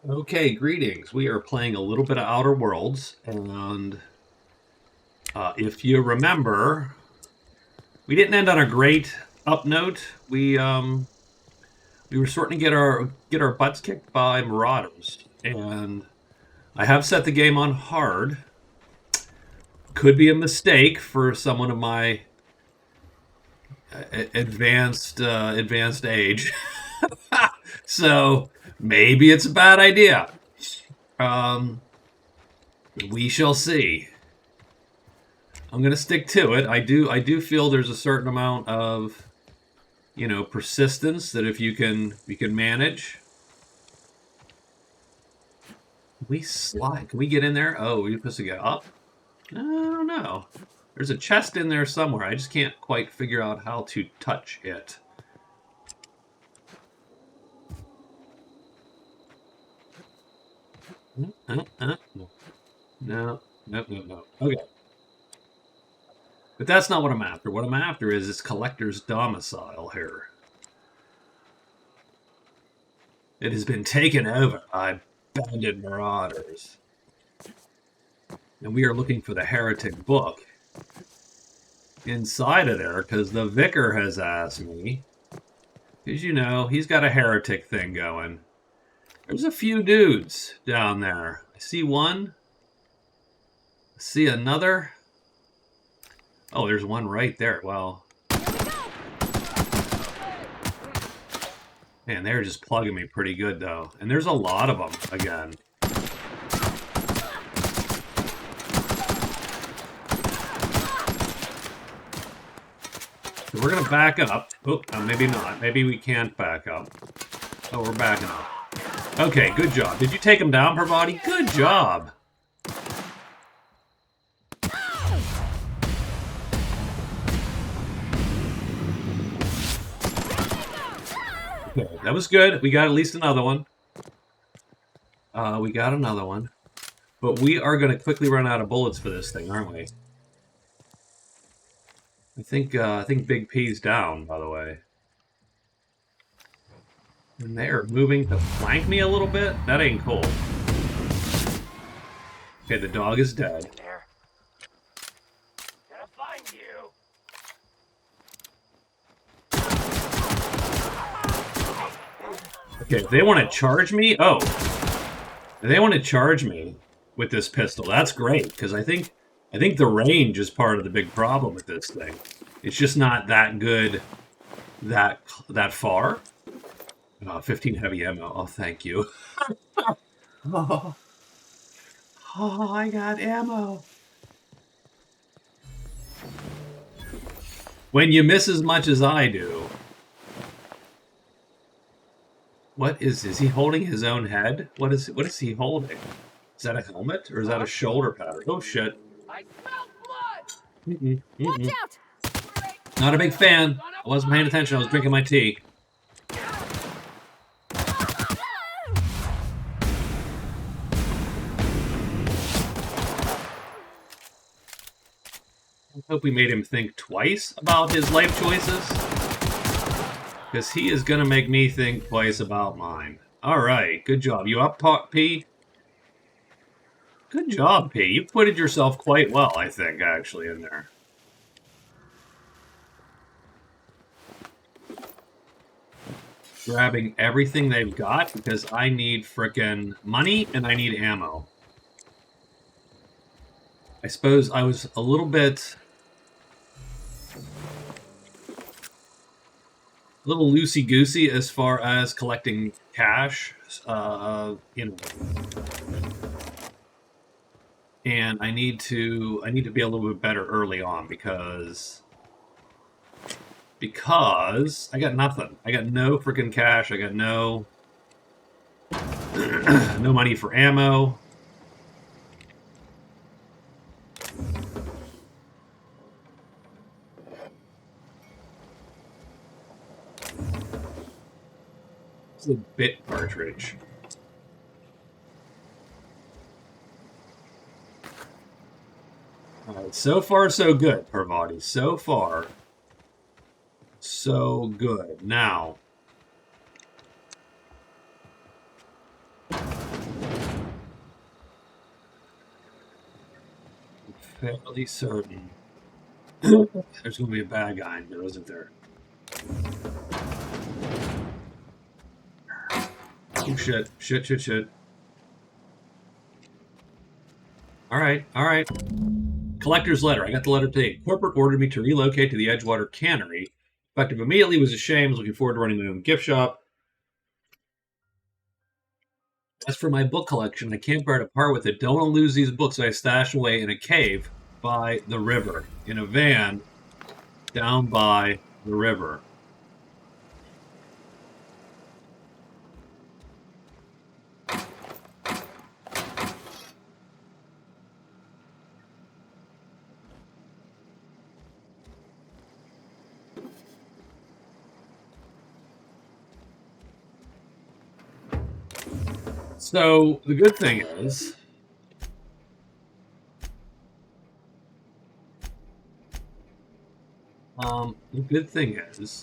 Okay, greetings. We are playing a little bit of Outer Worlds, and if you remember, we didn't end on a great up note. We were starting to get our butts kicked by marauders, and I have set the game on hard. Could be a mistake for someone of my advanced age, so maybe it's a bad idea. Um, we shall see. I'm gonna stick to it. I do feel there's a certain amount of persistence that if you can manage. We slide. Can we get in there? Oh, we're supposed to get up? I don't know. There's a chest in there somewhere. I just can't quite figure out how to touch it. No, no. Okay. But that's not what I'm after. What I'm after is this collector's domicile here. It has been taken over by banded marauders. And we are looking for the heretic book inside of there because the vicar has asked me. Because, he's got a heretic thing going. There's a few dudes down there. I see one. I see another. Oh, there's one right there. Well, man, they're just plugging me pretty good, though. And there's a lot of them, again. So we're going to back up. Oh, maybe not. Maybe we can't back up. Oh, we're backing up. Okay, good job. Did you take him down, Parvati? Good job. Okay, that was good. We got at least another one. We got another one. But we are going to quickly run out of bullets for this thing, aren't we? I think Big P's down, by the way. And they are moving to flank me a little bit? That ain't cool. Okay, the dog is dead. Gonna find you. Okay, if they want to charge me... Oh. If they want to charge me with this pistol, that's great, because I think the range is part of the big problem with this thing. It's just not that good that far. 15 heavy ammo. Oh, thank you. Oh, I got ammo. When you miss as much as I do. What is he holding his own head? What is he holding? Is that a helmet or is that a shoulder pad? Oh shit. I smell blood. Watch out! Not a big fan. I wasn't paying attention. I was drinking my tea. I hope we made him think twice about his life choices. Because he is going to make me think twice about mine. Alright, good job. You up, P? Good job, P. You putted yourself quite well, I think, actually, in there. Grabbing everything they've got because I need frickin' money and I need ammo. I suppose I was a little loosey-goosey as far as collecting cash, and I need to be a little bit better early on because I got nothing. I got no freaking cash. I got no no money for ammo. It's a bit cartridge. Alright, so far so good, Parvati. So far so good. Now, fairly certain there's going to be a bad guy in here, isn't there? Oh, shit. Shit. All right. Collector's letter. I got the letter today. Corporate ordered me to relocate to the Edgewater cannery. Effective immediately, was ashamed. Was looking forward to running my own gift shop. As for my book collection, I can't bear to part with it. Don't want to lose these books I stashed away in a cave by the river. In a van down by the river. So the good thing is,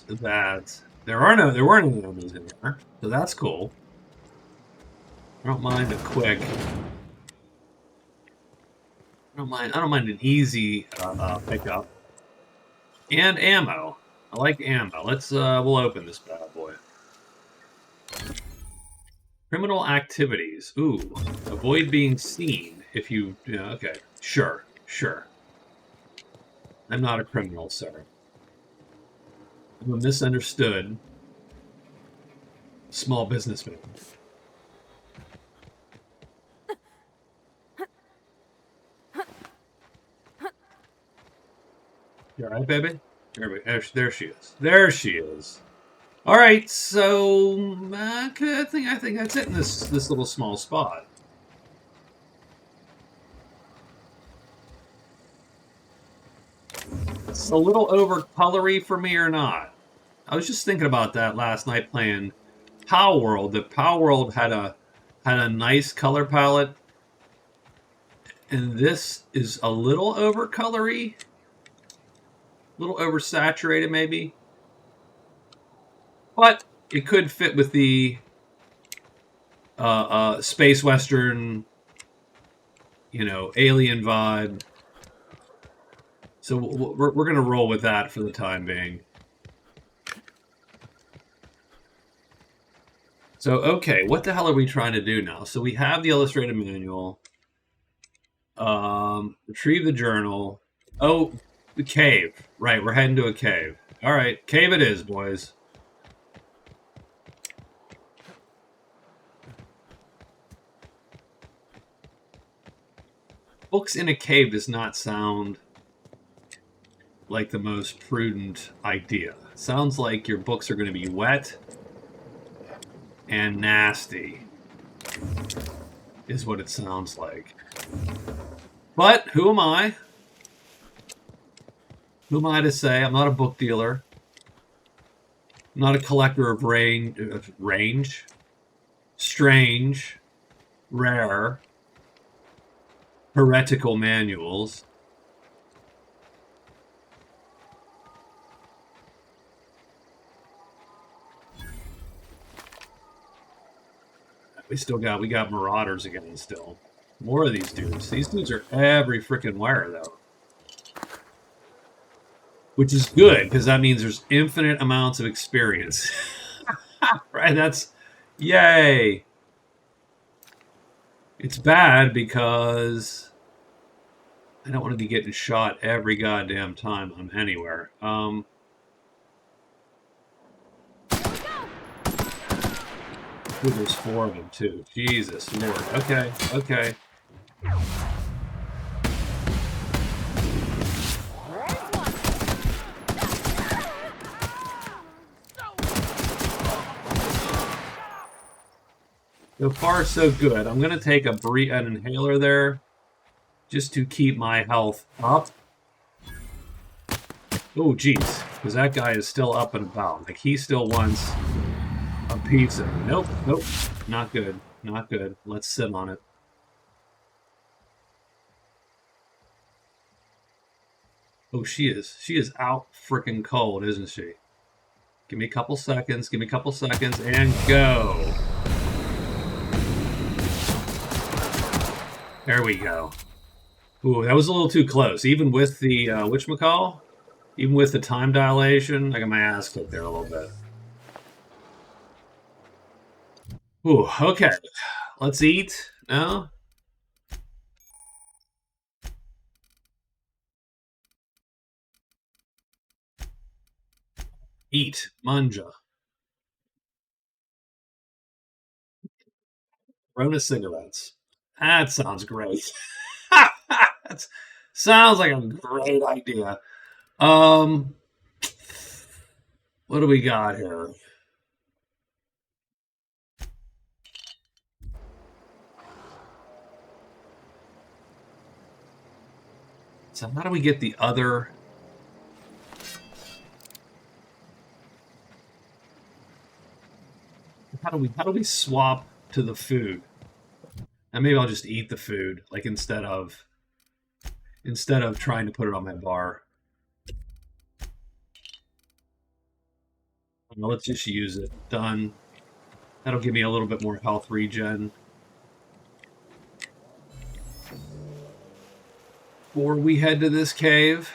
that there weren't any enemies in there, so that's cool. I don't mind a quick. I don't mind an easy pickup. And ammo. I like ammo. We'll open this bad boy. Criminal activities. Ooh, avoid being seen if you. Yeah, okay, sure. I'm not a criminal, sir. I'm a misunderstood small businessman. You all right, baby? There she is. There she is. All right, so I think that's it in this little small spot. It's a little over colory for me or not. I was just thinking about that last night playing Power World. The Power World had a nice color palette, and this is a little over colory, a little oversaturated maybe. But it could fit with the space western, alien vibe. So we're going to roll with that for the time being. So, okay, what the hell are we trying to do now? So we have the illustrated manual. Retrieve the journal. Oh, the cave. Right, we're heading to a cave. All right, cave it is, boys. Books in a cave does not sound like the most prudent idea. It sounds like your books are going to be wet and nasty, is what it sounds like. But who am I? Who am I to say? I'm not a book dealer. I'm not a collector of strange, rare, heretical manuals. We got marauders again still. More of these dudes. These dudes are every freaking where, though. Which is good, because that means there's infinite amounts of experience. Right? That's... Yay! It's bad because I don't want to be getting shot every goddamn time I'm anywhere. Ooh, there's 4 of them, too. Jesus Lord. Okay. So far, so good. I'm going to take an inhaler there just to keep my health up. Oh, jeez. Because that guy is still up and about. Like, he still wants a piece of me. Nope. Not good. Let's sit on it. Oh, she is out freaking cold, isn't she? Give me a couple seconds, and go. There we go. Ooh, that was a little too close. Even with the whatchamacall? Even with the time dilation, I got my ass kicked there a little bit. Ooh, okay. Let's eat. No? Eat. Manja. Rona cigarettes. That sounds great. That sounds like a great idea. Um, what do we got here? So how do we get the other? How do we swap to the food? And maybe I'll just eat the food, like instead of trying to put it on my bar. Let's just use it. Done. That'll give me a little bit more health regen. Before we head to this cave.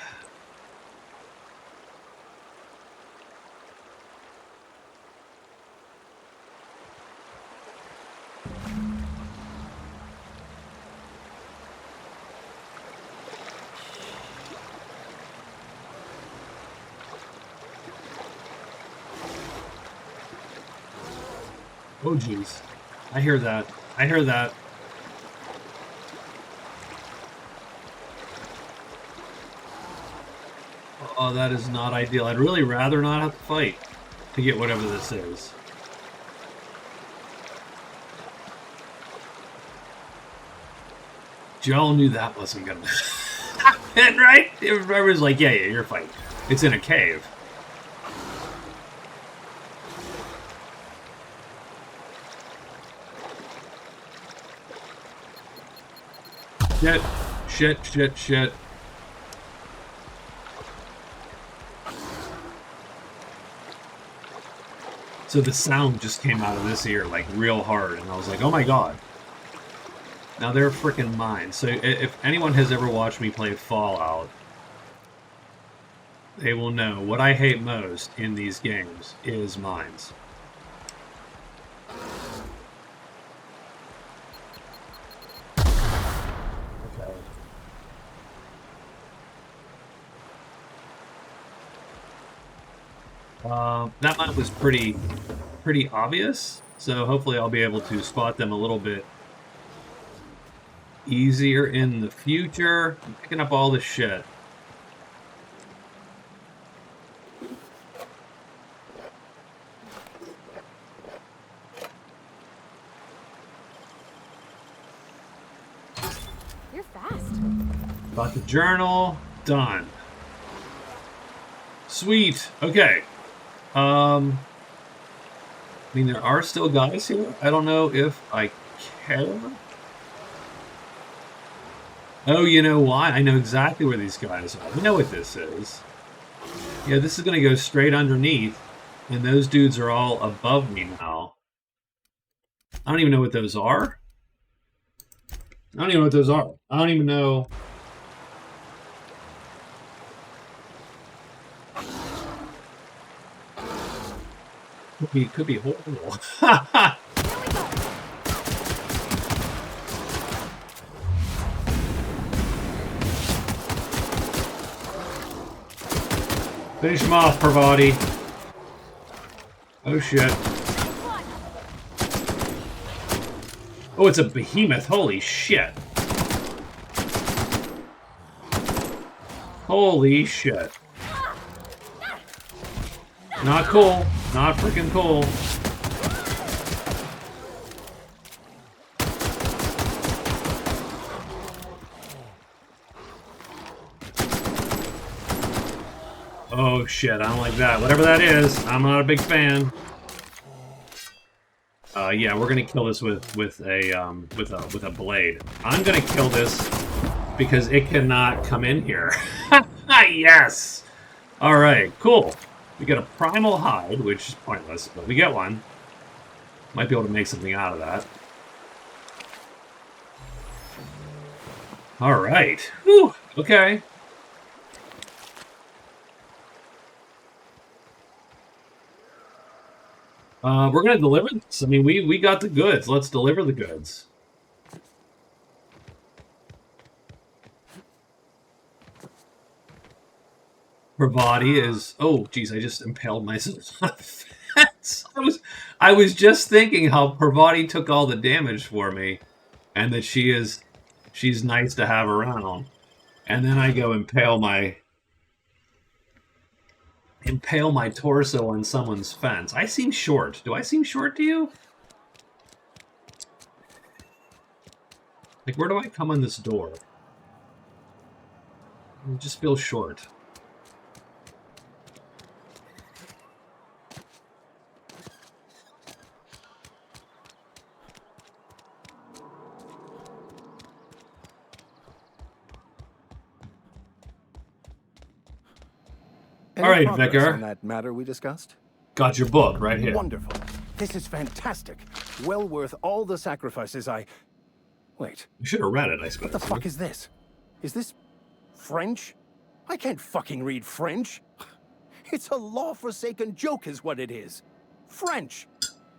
Oh, jeez. I hear that. I hear that. Oh, that is not ideal. I'd really rather not have to fight to get whatever this is. Joel knew that wasn't gonna happen, right? Everyone's like, yeah, you're fine. It's in a cave. Shit. So the sound just came out of this ear, like, real hard, and I was like, oh my god. Now they're freaking mine. So if anyone has ever watched me play Fallout, they will know what I hate most in these games is mines. That mine was pretty obvious, so hopefully I'll be able to spot them a little bit easier in the future. I'm picking up all this shit. You're fast. Got the journal. Done. Sweet. Okay. I mean, there are still guys here. I don't know if I care. Oh, you know why? I know exactly where these guys are. I know what this is. Yeah, this is going to go straight underneath, and those dudes are all above me now. I don't even know what those are. I don't even know what those are. I don't even know. Could be horrible. Finish him off, Parvati. Oh shit. Oh, it's a behemoth. Holy shit. Holy shit. Not cool. Not freaking cool. Oh shit, I don't like that. Whatever that is, I'm not a big fan. Yeah, we're gonna kill this with a blade. I'm gonna kill this because it cannot come in here. Yes! Alright, cool. We get a primal hide, which is pointless, but we get one. Might be able to make something out of that. All right. Whew. Okay. We're gonna deliver this. I mean, we got the goods. Let's deliver the goods. Her body is. Oh, geez, I just impaled myself on a fence. I was just thinking how her body took all the damage for me, and that she's nice to have around. And then I go impale my torso on someone's fence. I seem short. Do I seem short to you? Like, where do I come in this door? I just feel short. Any All right, progress Vicar. on that matter we discussed? Got your book right here. Wonderful. This is fantastic. Well worth all the sacrifices I... Wait, You should have read it, I suppose. what the fuck is this? Is this French? I can't fucking read French. It's a law-forsaken joke is what it is. French.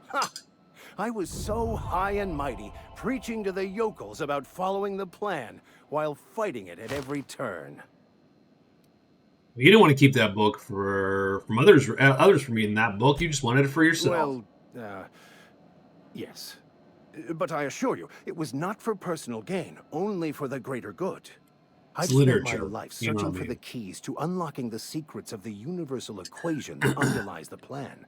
Ha! I was so high and mighty, preaching to the yokels about following the plan, while fighting it at every turn. You didn't want to keep that book from others from reading that book. You just wanted it for yourself. Well, yes. But I assure you, it was not for personal gain, only for the greater good. I've It's spent my literature. life You know what searching I for mean. the keys to unlocking the secrets of the universal equation that underlies the plan.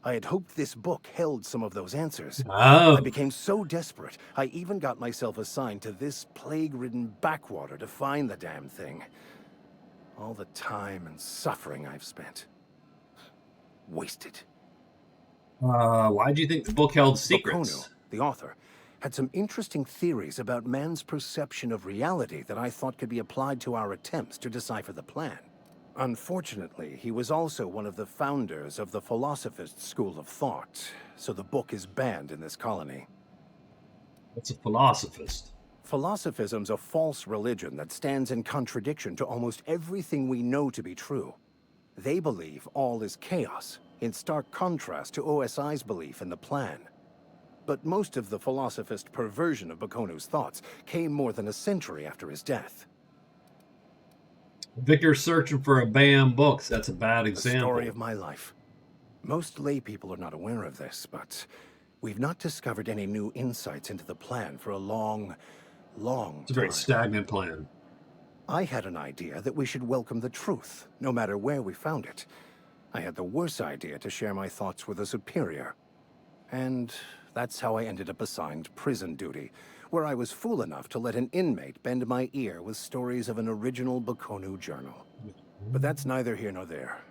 I had hoped this book held some of those answers. I Oh, became so desperate, I even got myself assigned to this plague-ridden backwater to find the damn thing. All the time and suffering I've spent. Wasted. why do you think the book held secrets? Bocconu, the author, had some interesting theories about man's perception of reality that I thought could be applied to our attempts to decipher the plan. Unfortunately, he was also one of the founders of the philosophist school of thought, so the book is banned in this colony. What's a philosophist? Philosophism's a false religion that stands in contradiction to almost everything we know to be true. They believe all is chaos, in stark contrast to OSI's belief in the plan. But most of the philosophist perversion of Bocconu's thoughts came more than a century after his death. Victor's searching for a banned book. That's a bad The example. story of my life. Most lay people are not aware of this, but we've not discovered any new insights into the plan for a long It's a very time. stagnant plan. I had an idea that we should welcome the truth, no matter where we found it. I had the worse idea to share my thoughts with a superior. And that's how I ended up assigned prison duty, where I was fool enough to let an inmate bend my ear with stories of an original Bocconu journal. But that's neither here nor there.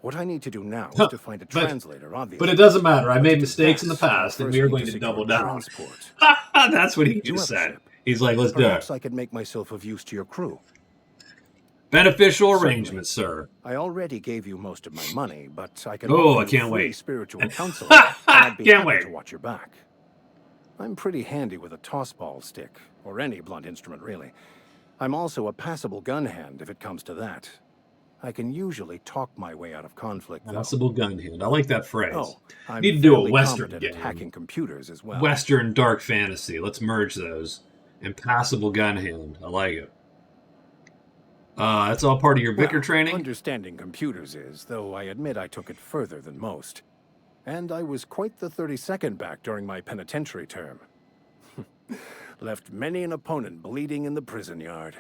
What I need to do now is to find a translator, obviously. But it doesn't matter. I But made to do mistakes in the that, I'll past, and first we are need going to secure double down. transport. That's what he You just have a said. ship. He's like, let's do Perhaps it. I could make myself of use to your crew. Beneficial Certainly. arrangement, sir. I already gave you most of my money, but I can Oh, offer I you can't free wait. spiritual counseling, and I'd be Can't happy wait. to watch your back. I'm pretty handy with a tossball stick, or any blunt instrument, really. I'm also a passable gun hand, if it comes to that. I can usually talk my way out of conflict, though. Possible gun hand. I like that phrase. Oh, I'm Need to do a fairly Western competent at game. hacking computers as well. Western dark fantasy. Let's merge those. Impassable gun hand. I like it. That's all part of your vicar Well, training? understanding computers is, though I admit I took it further than most. And I was quite the 32nd back during my penitentiary term. Left many an opponent bleeding in the prison yard.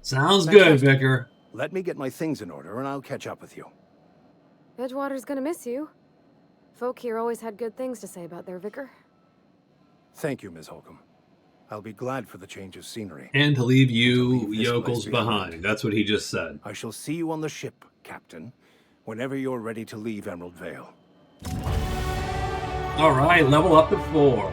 Sounds good, Fantastic. Vicar. Let me get my things in order and I'll catch up with you. Edgewater's gonna miss you. Folk here always had good things to say about their vicar. Thank you, Ms. Holcomb. I'll be glad for the change of scenery. And to leave To you leave this yokels place behind. behind. That's what he just said. I shall see you on the ship, Captain, whenever you're ready to leave Emerald Vale. All right, level up to 4.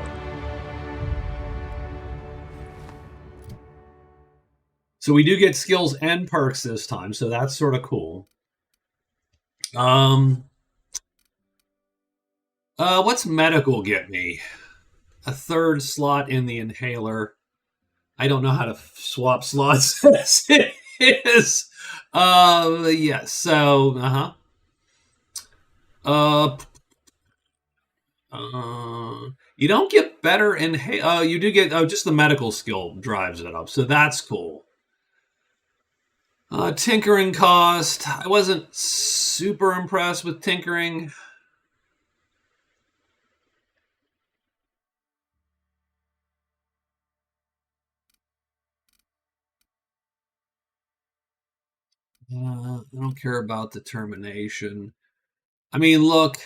So we do get skills and perks this time, so that's sort of cool. What's medical get me? A third slot in the inhaler. I don't know how to swap slots as it is. Yes. So, you don't get better in. You do get. Oh, just the medical skill drives it up. So that's cool. Tinkering cost. I wasn't super impressed with tinkering. I don't care about determination. I mean, look,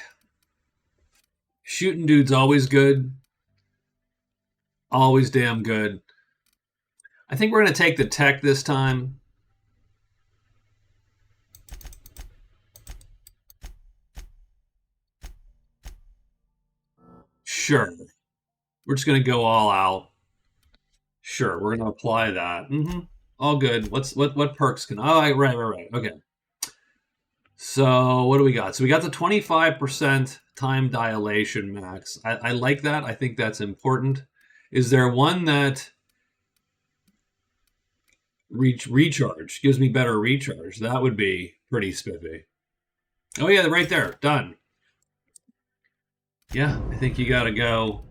shooting dude's always good. Always damn good. I think we're going to take the tech this time. Sure. We're just going to go all out. Sure, we're going to apply that. All good. What perks can... Oh, right. Okay. So what do we got? So we got the 25% time dilation max. I like that. I think that's important. Is there one that recharge gives me better recharge? That would be pretty spiffy. Oh yeah, right there. Done. Yeah, I think you got to go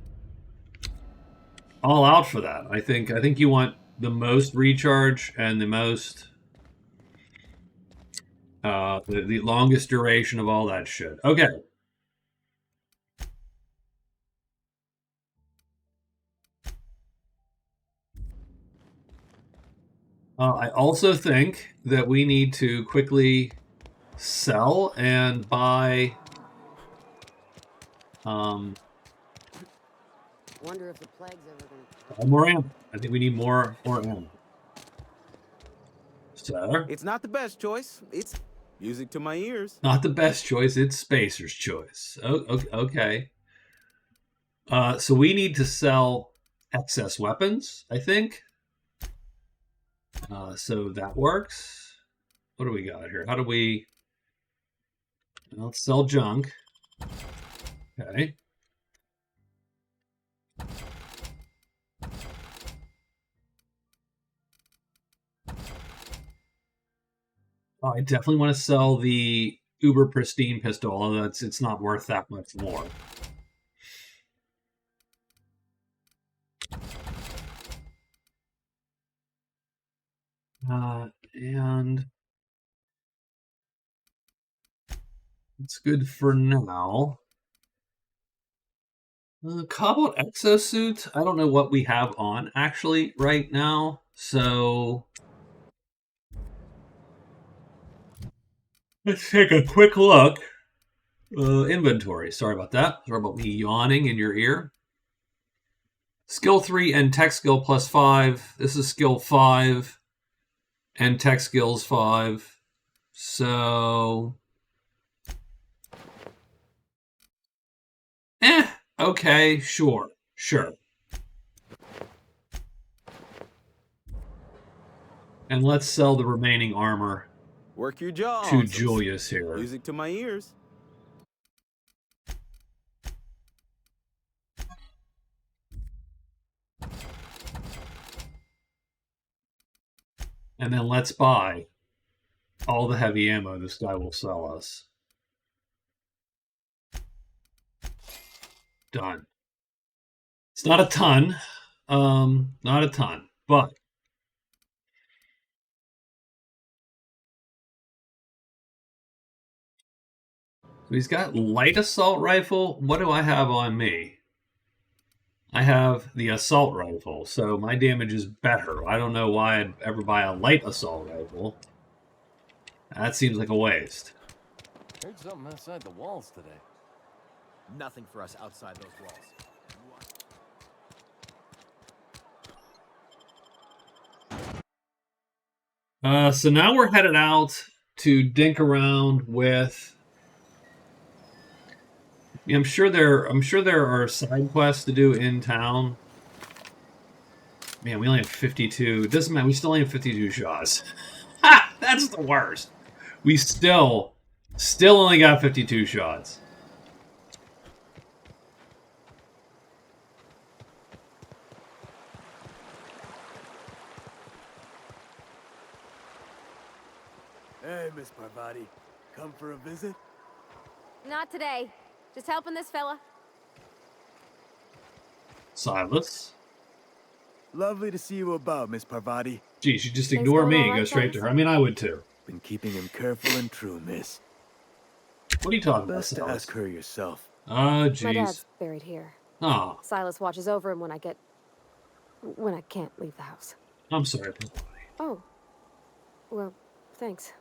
all out for that. I think you want the most recharge and the most the longest duration of all that shit. Okay. I also think that we need to quickly sell and buy. Wonder if the plague's ever gonna... More ammo. I think we need more ammo. Sir? It's not the best choice. It's music to my ears. Not the best choice. It's Spacer's choice. Oh, okay. So we need to sell excess weapons, I think. So that works. What do we got here? How do we... Let's sell junk. Okay. Oh, I definitely want to sell the uber pristine pistol, although it's not worth that much more. And it's good for now. Cobalt exosuit. I don't know what we have on actually right now, so let's take a quick look. Inventory. Sorry about that. Sorry about me yawning in your ear. Skill 3 and tech skill plus 5. This is skill 5 and tech skills 5. So okay, sure. And let's sell the remaining armor. Work your jaw to Julius here. Music to my ears. And then let's buy all the heavy ammo this guy will sell us. Done. It's not a ton. Not a ton, but he's got light assault rifle. What do I have on me? I have the assault rifle, so my damage is better. I don't know why I'd ever buy a light assault rifle. That seems like a waste. Heard something outside the walls today. Nothing for us outside those walls. So now we're headed out to dink around with... I'm sure there are side quests to do in town. Man, we only have 52. It doesn't matter. We still only have 52 shots. Ha! That's the worst. We still only got 52 shots. Hey, Miss Parvati. Come for a visit? Not today. Just helping this fella. Silas. Lovely to see you about, Miss Parvati. Geez, you just Things ignore going me all and go right, straight to Silas? her. I mean, I would too. Been keeping him careful and true, miss. What are you talking about, Best to Silas? ask her yourself. Oh, My jeez. dad's buried here. Oh, Silas watches over him when I can't leave the house. I'm sorry. Oh. Well, thanks.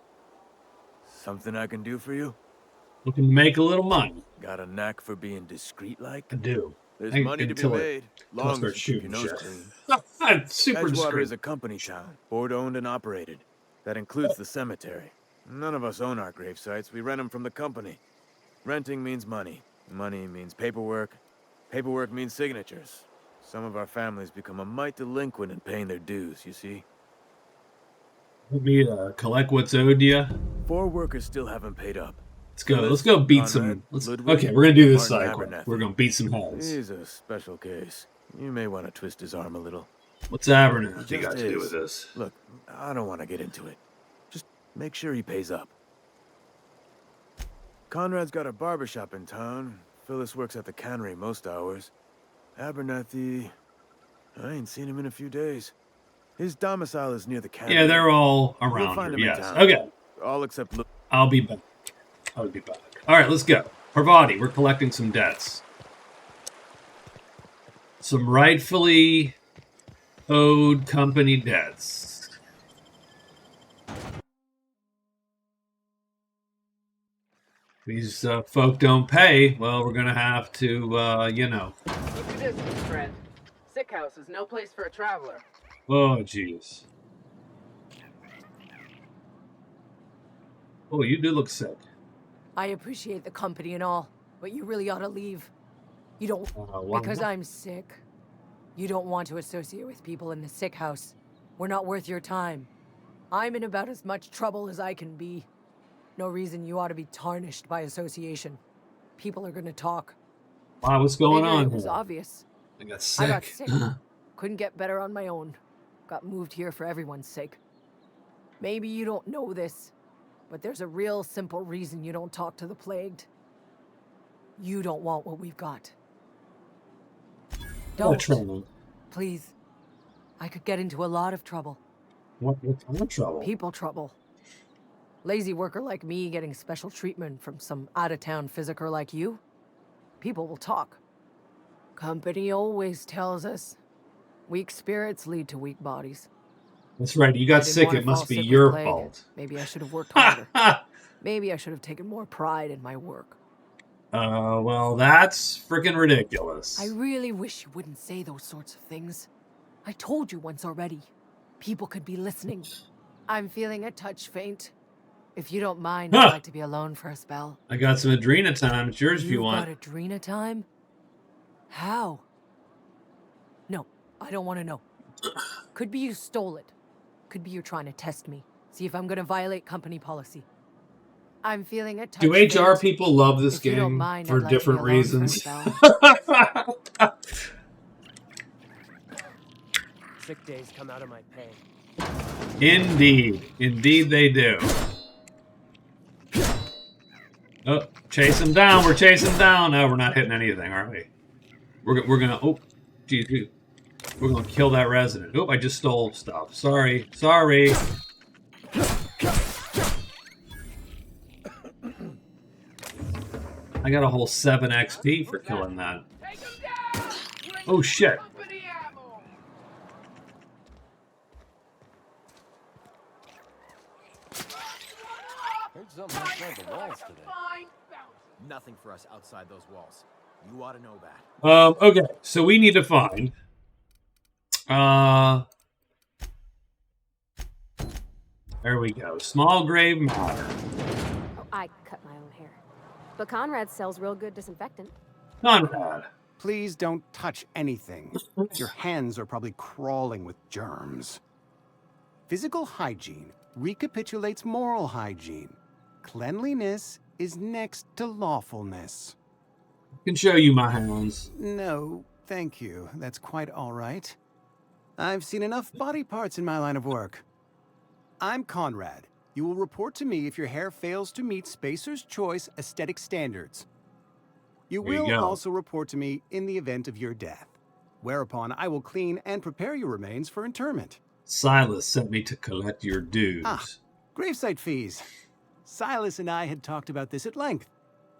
Something I can do for you? Looking to make a little money. Got a knack for being discreet like? I do. There's I- money to be until it- made, until I long start as you keep your shooting nose shit. clean. I'm super Edgewater discreet. is a company town, board-owned and operated. That includes the cemetery. None of us own our grave sites. We rent them from the company. Renting means money. Money means paperwork. Paperwork means signatures. Some of our families become a mite delinquent in paying their dues, you see? Want me to collect what's owed to you? 4 workers still haven't paid up. Let's go. Phyllis, Let's go beat Conrad, some. Ludwig, Okay, we're gonna do this Martin side quest. Abernathy. We're gonna beat some heads. He's a special case. You may want to twist his arm a little. What's Abernathy Just got to do is. with this? Look, I don't want to get into it. Just make sure he pays up. Conrad's got a barbershop in town. Phyllis works at the cannery most hours. Abernathy, I ain't seen him in a few days. His domicile is near the cannery. Yeah, they're all You'll around find here. him in Yes. town. Okay. All except I'll be back. I'll be back. All right, let's go. Parvati, we're collecting some debts. Some rightfully owed company debts. These folk don't pay. Well, we're going to have to, you know. Look at this, my friend. Sick house is no place for a traveler. Oh, jeez. Oh, you do look sick. I appreciate the company and all, but you really ought to leave. You don't... Why because not? I'm sick. You don't want to associate with people in the sick house. We're not worth your time. I'm in about as much trouble as I can be. No reason you ought to be tarnished by association. People are gonna talk. Wow, what's going Figured on It was here? obvious. I got sick. I got sick. Couldn't get better on my own. Got moved here for everyone's sake. Maybe you don't know this, but there's a real simple reason you don't talk to the plagued. You don't want what we've got. What Don't. trouble? Please. I could get into a lot of trouble. What kind of trouble? People trouble. Lazy worker like me getting special treatment from some out-of-town physiker like you. People will talk. Company always tells us weak spirits lead to weak bodies. That's right. You I got didn't sick. wanna It must fall be sick with your plague. fault. Maybe I should have worked harder. Maybe I should have taken more pride in my work. Well, that's freaking ridiculous. I really wish you wouldn't say those sorts of things. I told you once already. People could be listening. I'm feeling a touch faint. If you don't mind, I'd like to be alone for a spell. I got some Adrena time. It's yours if you want. Got Adrena time? How? No, I don't want to know. Could be you stole it. Could be you're trying to test me. See if I'm going to violate company policy. I'm feeling a touch Do HR faint. people love this If you don't game mind, for I'd like to be different alone for a reasons? spell. Sick days come out of my pay. Indeed. Indeed they do. Oh, chase him down. We're chasing down. No, we're not hitting anything, are we? We're gonna... Oh, geez. We're gonna kill that resident. Oh, I just stole stuff. Sorry. Sorry. I got a whole 7 XP for killing that. Oh, shit. Heard something outside the walls today. Nothing for us outside those walls. You ought to know that. Okay, so we need to find... There we go. Small grave matter. Oh, I cut my own hair. But Conrad sells real good disinfectant. Conrad. Please don't touch anything. Your hands are probably crawling with germs. Physical hygiene recapitulates moral hygiene. Cleanliness is next to lawfulness. I can show you my hands. No, thank you. That's quite all right. I've seen enough body parts in my line of work. I'm Conrad, You will report to me if your hair fails to meet Spacer's Choice aesthetic standards. You There you will go. also report to me in the event of your death, whereupon I will clean and prepare your remains for interment. Silas sent me to collect your dues. Ah, gravesite fees. Silas and I had talked about this at length.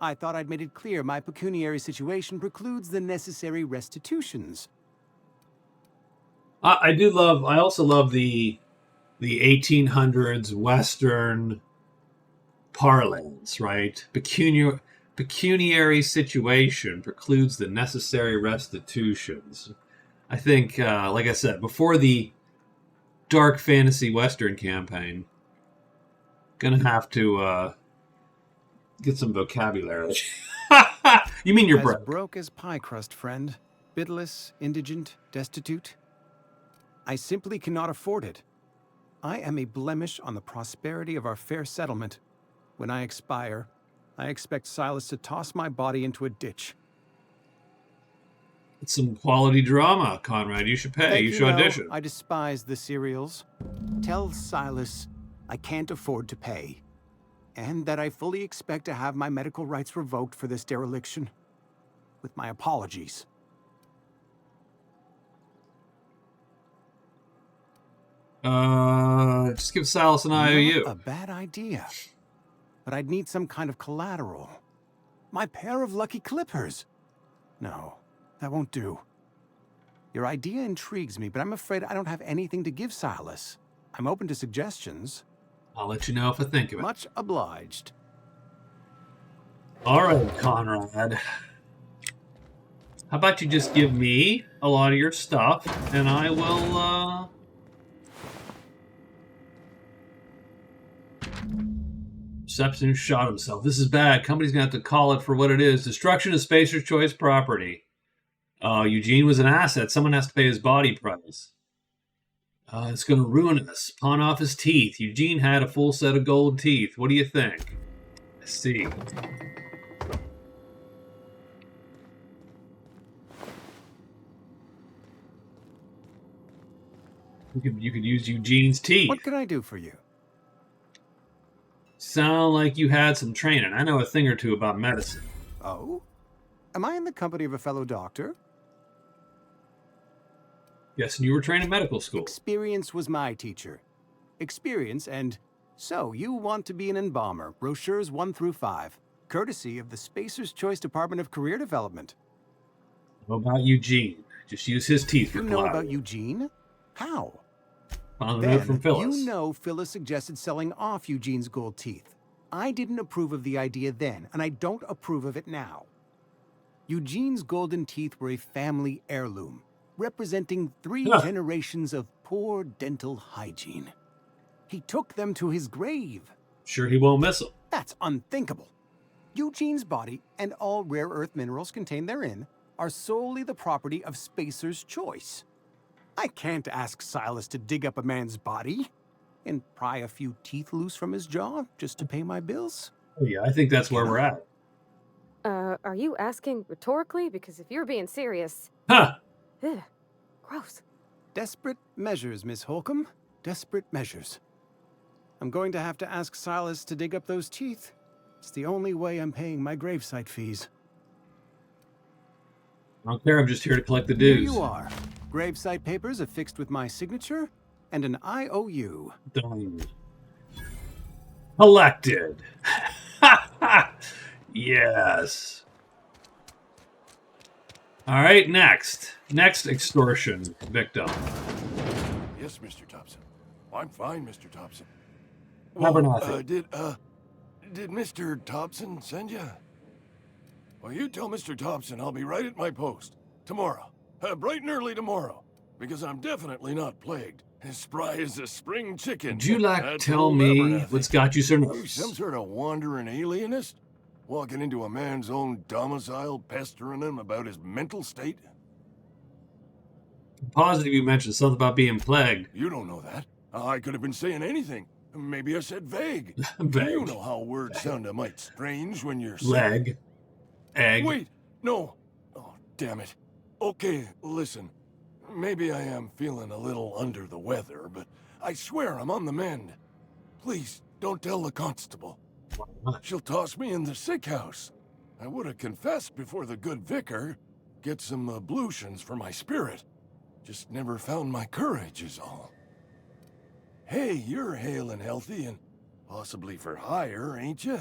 I thought I'd made it clear my pecuniary situation precludes the necessary restitutions. I also love the 1800s Western parlance, right? Pecuniary situation precludes the necessary restitutions. I think, like I said, before the dark fantasy Western campaign, gonna have to get some vocabulary. You mean you're broke? As broke as pie crust, friend. Bidless, indigent, destitute. I simply cannot afford it. I am a blemish on the prosperity of our fair settlement. When I expire, I expect Silas to toss my body into a ditch. It's some quality drama, Conrad. You should pay. Thank You should audition. I despise the serials. Tell Silas I can't afford to pay, and that I fully expect to have my medical rights revoked for this dereliction. With my apologies. Just give Silas an IOU. Not a bad idea. But I'd need some kind of collateral. My pair of lucky clippers. No, that won't do. Your idea intrigues me, but I'm afraid I don't have anything to give Silas. I'm open to suggestions. I'll let you know if I think of it. Much obliged. All right, Conrad. How about you just give me a lot of your stuff, and I will, Sepson shot himself. This is bad. Company's gonna have to call it for what it is. Destruction of Spacer's Choice property. Eugene was an asset. Someone has to pay his body price. It's gonna ruin us. Pawn off his teeth. Eugene had a full set of gold teeth. What do you think? Let's see. You could use Eugene's teeth. What can I do for you? Sound like you had some training. I know a thing or two about medicine. Oh? Am I in the company of a fellow doctor? Yes, and you were trained in medical school. Experience was my teacher. Experience, and so you want to be an embalmer. Brochures 1 through 5. Courtesy of the Spacer's Choice Department of Career Development. What about Eugene? Just use his teeth for You know collateral. about Eugene? How? Found a note from Phyllis. You know Phyllis suggested selling off Eugene's gold teeth. I didn't approve of the idea then, and I don't approve of it now. Eugene's golden teeth were a family heirloom, representing 3 generations of poor dental hygiene. He took them to his grave. Sure he won't miss them. That's unthinkable. Eugene's body and all rare earth minerals contained therein are solely the property of Spacer's Choice. I can't ask Silas to dig up a man's body and pry a few teeth loose from his jaw just to pay my bills. Oh, yeah, I think that's where we're at. Are you asking rhetorically? Because if you're being serious... Huh! Ugh, gross. Desperate measures, Miss Holcomb. Desperate measures. I'm going to have to ask Silas to dig up those teeth. It's the only way I'm paying my gravesite fees. I don't care, I'm just here to collect the Here dues. you are. Gravesite papers affixed with my signature and an IOU. Done. Collected. Yes. All right, next. Next extortion victim. Yes, Mr. Thompson. I'm fine, Mr. Thompson. Abernathy. Did Mr. Thompson send you? Well, you tell Mr. Thompson I'll be right at my post. Tomorrow. Bright and early tomorrow. Because I'm definitely not plagued. As spry as a spring chicken. Would you like to That's tell old me Abernathy. what's got you so You nervous? some sort of wandering alienist? Walking into a man's own domicile, pestering him about his mental state? Positive you mentioned something about being plagued. You don't know that. I could have been saying anything. Maybe I said vague. Vague. You know how words sound a mite strange when you're sick. Leg. Egg. Wait, no. Oh, damn it. Okay, listen. Maybe I am feeling a little under the weather, but I swear I'm on the mend. Please, Don't tell the constable. Why not? She'll toss me in the sick house. I would have confessed before the good vicar. Get some ablutions for my spirit. Just never found my courage is all. Hey, you're hale and healthy and possibly for hire, ain't you?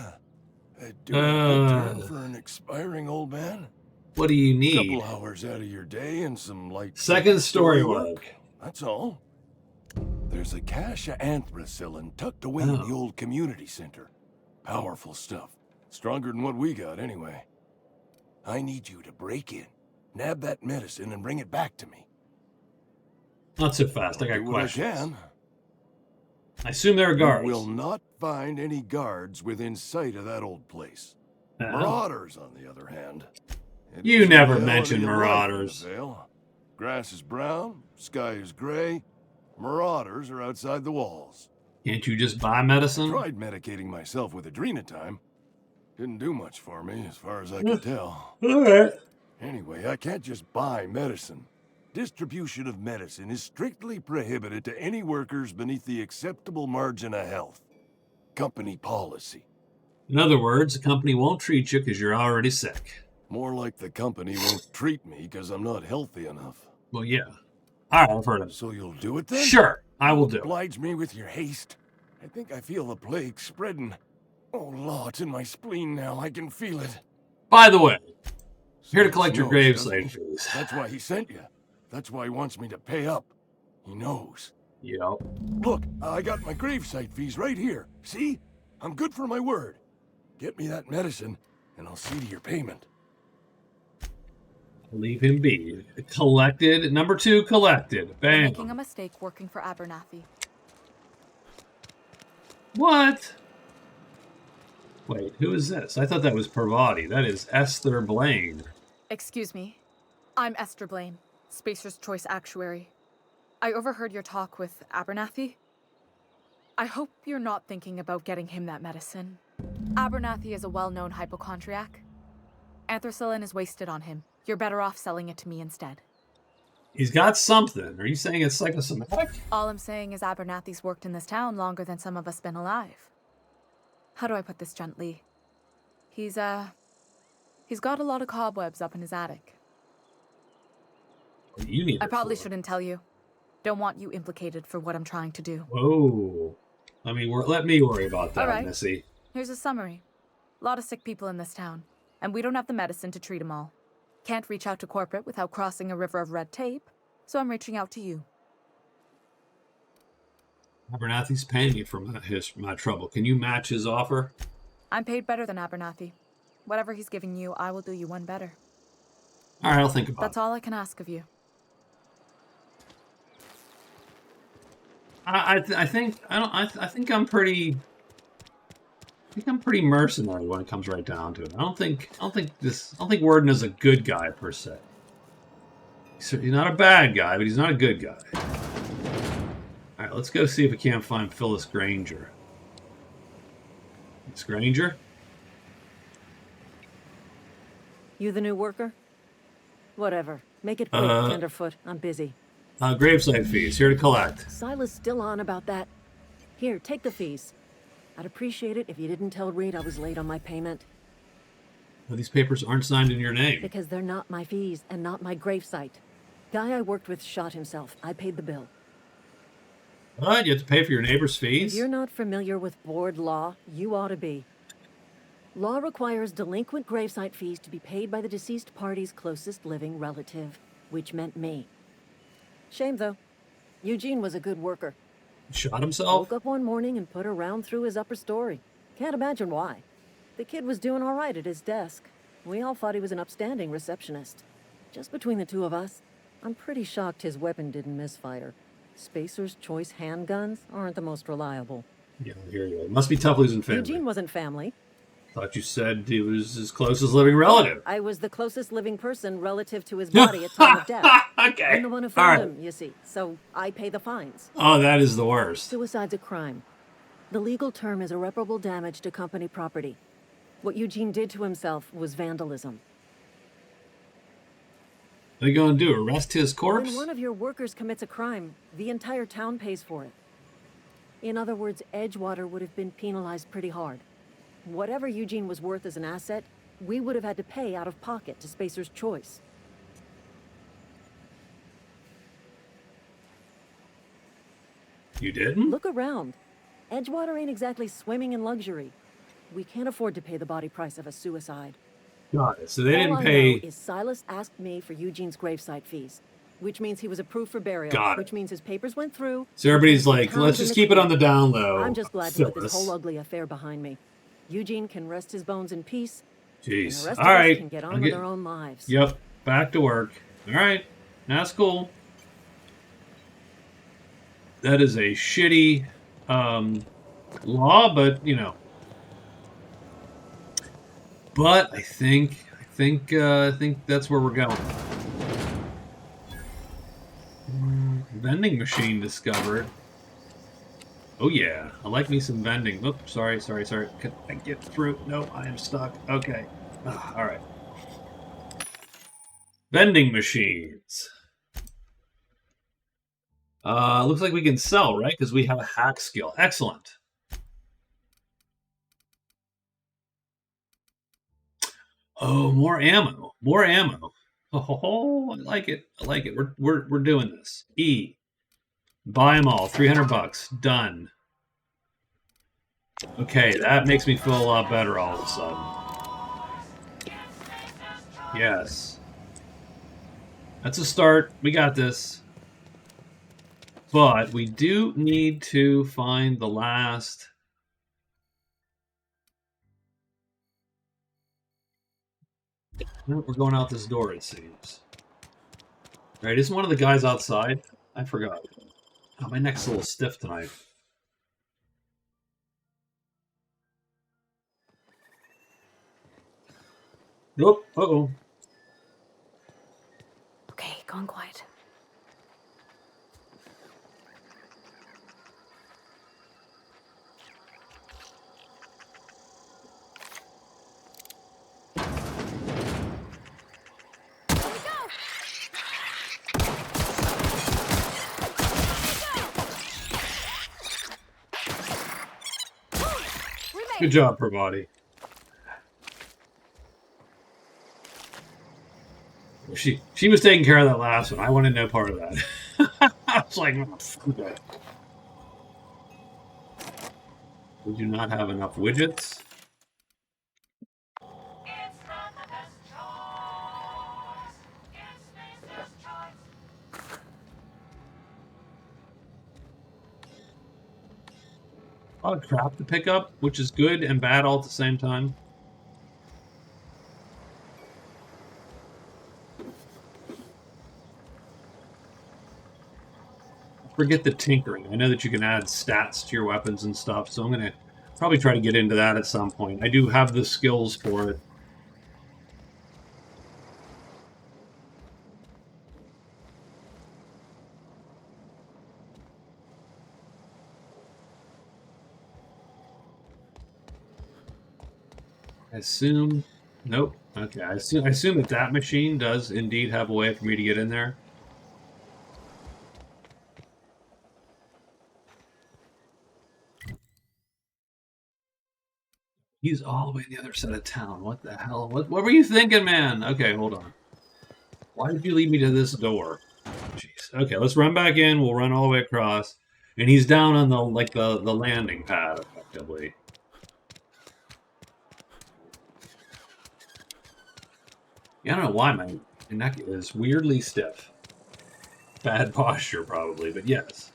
Do a good turn for an expiring old man? What do you need? Couple hours out of your day and some light Second story work. That's all. There's a cache of anthracillin tucked away in the old community center. Powerful stuff. Stronger than what we got, anyway. I need you to break in, nab that medicine, and bring it back to me. Not so fast. I got Do what questions. I can. I assume there are guards. You will not find any guards within sight of that old place. Marauders, on the other hand. It You is never reality mention of life in the marauders. Vale. Grass is brown, sky is gray. Marauders are outside the walls. Can't you just buy medicine? Tried medicating myself with adrenatime. Didn't do much for me, as far as I can tell. Alright. Anyway, I can't just buy medicine. Distribution of medicine is strictly prohibited to any workers beneath the acceptable margin of health. Company policy. In other words, the company won't treat you because you're already sick. More like the company won't treat me because I'm not healthy enough. Well, yeah. Alright, I've heard of it. So you'll do it then? Sure, I will do it. Oblige me with your haste. I think I feel the plague spreading. Oh, Law, it's in my spleen now. I can feel it. By the way, here to Silas collect your knows, doesn't gravesite he? fees. That's why he sent you. That's why he wants me to pay up. He knows. Yep. Look, I got my gravesite fees right here. See? I'm good for my word. Get me that medicine, and I'll see to your payment. Leave him be. Collected. Number 2, collected. You're Bam. making a mistake working for Abernathy. What? Wait, who is this? I thought that was Parvati. That is Esther Blaine. Excuse me. I'm Esther Blaine, Spacer's Choice Actuary. I overheard your talk with Abernathy. I hope you're not thinking about getting him that medicine. Abernathy is a well-known hypochondriac. Anthracillin is wasted on him. You're better off selling it to me instead. He's got something. Are you saying it's psychosomatic? All I'm saying is Abernathy's worked in this town longer than some of us been alive. How do I put this gently? He's got a lot of cobwebs up in his attic. You need I probably for. shouldn't tell you. Don't want you implicated for what I'm trying to do. Whoa. Let me worry about that, All right. Missy. Here's a summary. A lot of sick people in this town, and we don't have the medicine to treat them all. Can't reach out to corporate without crossing a river of red tape, so I'm reaching out to you. Abernathy's paying me for my trouble. Can you match his offer? I'm paid better than Abernathy. Whatever he's giving you, I will do you one better. All right, I'll think about That's it. all I can ask of you. I think I'm pretty mercenary when it comes right down to it. I don't think Worden is a good guy per se. He's not a bad guy, but he's not a good guy. All right, let's go see if we can't find Phyllis Granger. Miss Granger? You the new worker? Whatever. Make it quick, Tenderfoot. I'm busy. Gravesite fees, here to collect. Silas still on about that. Here, take the fees. I'd appreciate it if you didn't tell Reed I was late on my payment. Well, these papers aren't signed in your name. Because they're not my fees and not my gravesite. Guy I worked with shot himself. I paid the bill. What? You have to pay for your neighbor's fees? If you're not familiar with board law, you ought to be. Law requires delinquent gravesite fees to be paid by the deceased party's closest living relative, which meant me. Shame, though. Eugene was a good worker. Shot himself? Woke up one morning and put a round through his upper story. Can't imagine why. The kid was doing all right at his desk. We all thought he was an upstanding receptionist. Just between the two of us, I'm pretty shocked his weapon didn't misfire. Spacer's Choice handguns aren't the most reliable. Yeah, here you go. It must be tough losing family. Eugene wasn't family. Thought you said he was his closest living relative. I was the closest living person relative to his body at time of death. Okay. I'm the one who found him, you see, so I pay the fines. Oh, that is the worst. Suicide's a crime. The legal term is irreparable damage to company property. What Eugene did to himself was vandalism. What are you going to do, arrest his corpse? When one of your workers commits a crime, the entire town pays for it. In other words, Edgewater would have been penalized pretty hard. Whatever Eugene was worth as an asset, we would have had to pay out of pocket to Spacer's Choice. You didn't? Look around. Edgewater ain't exactly swimming in luxury. We can't afford to pay the body price of a suicide. Got it. So they didn't All I pay. know is Silas asked me for Eugene's gravesite fees, which means he was approved for burial, Got it. which means his papers went through. So everybody's like, let's just keep it on the down low. I'm just glad to put this Phyllis. whole ugly affair behind me. Eugene can rest his bones in peace. Jeez. And the rest All of us right. can get I'll on with get- their own lives. Yep. Back to work. All right. That's cool. That is a shitty law, but you know. But I think that's where we're going. Vending machine discovered. Oh yeah, I like me some vending. Oops, sorry. Can I get through? No, I am stuck. Okay. All right. Vending machines. Looks like we can sell, right? Because we have a hack skill. Excellent. Oh, more ammo. More ammo. Oh, I like it. I like it. We're doing this. E. Buy them all. $300. Done. Okay, that makes me feel a lot better all of a sudden. Yes. That's a start. We got this. But we do need to find the last. We're going out this door, it seems. Right, isn't one of the guys outside? I forgot. Oh, my neck's a little stiff tonight. Nope. Uh-oh. Okay, gone quiet. Good job, Pravati. She was taking care of that last one. I wanted no part of that. I was like, okay. We do not have enough widgets. A lot of crap to pick up, which is good and bad all at the same time. Forget the tinkering. I know that you can add stats to your weapons and stuff, so I'm going to probably try to get into that at some point. I do have the skills for it. I assume... Nope. Okay, I assume that machine does indeed have a way for me to get in there. He's all the way on the other side of town. What the hell? What were you thinking, man? Okay, hold on. Why did you lead me to this door? Jeez. Okay, let's run back in. We'll run all the way across. And he's down on the landing pad, effectively. Yeah, I don't know why my neck is weirdly stiff. Bad posture, probably, but yes.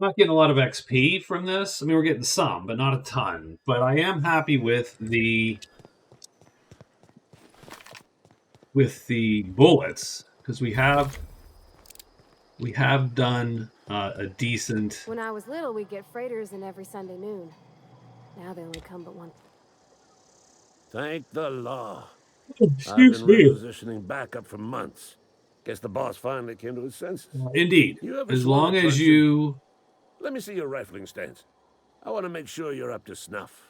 We're not getting a lot of XP from this. I mean, we're getting some, but not a ton. But I am happy with the bullets because we have done a decent. When I was little, we'd get freighters in every Sunday noon. Now they only come but once. Thank the law. Excuse I've been me. requisitioning backup for months. Guess the boss finally came to his senses. Indeed. You ever As swung long a as punch you. Let me see your rifling stance. I want to make sure you're up to snuff.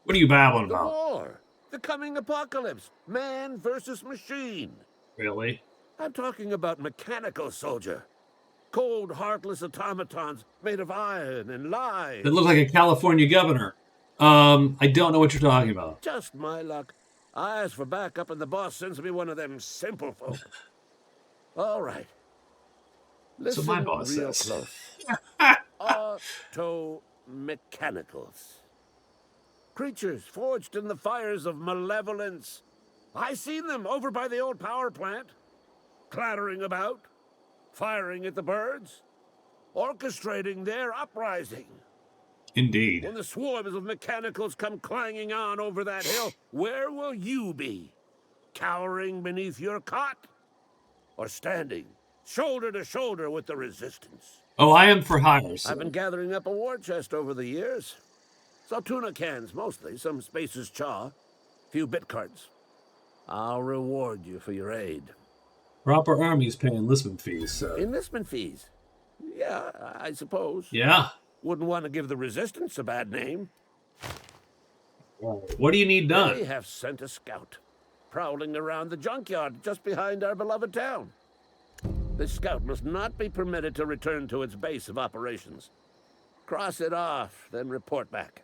What are you babbling The about? war. The coming apocalypse. Man versus machine. Really? I'm talking about mechanical soldier. Cold, heartless automatons made of iron and lies. That look like a California governor. I don't know what you're talking about. Just my luck. I ask for backup and the boss sends me one of them simple folk. All right. Listen So my boss real says. close. Auto-mechanicals. Creatures forged in the fires of malevolence. I seen them over by the old power plant. Clattering about. Firing at the birds. Orchestrating their uprising. Indeed. When the swarms of mechanicals come clanging on over that hill, where will you be? Cowering beneath your cot? Or standing, shoulder to shoulder with the resistance? Oh, I am for hire, sir. I've been gathering up a war chest over the years. Saltuna cans, mostly. Some Spacer's chaw. Few bit cards. I'll reward you for your aid. Proper armies pay enlistment fees, so... Enlistment fees? Yeah, I suppose. Yeah. Wouldn't want to give the resistance a bad name. What do you need done? They have sent a scout, prowling around the junkyard just behind our beloved town. This scout must not be permitted to return to its base of operations. Cross it off, then report back.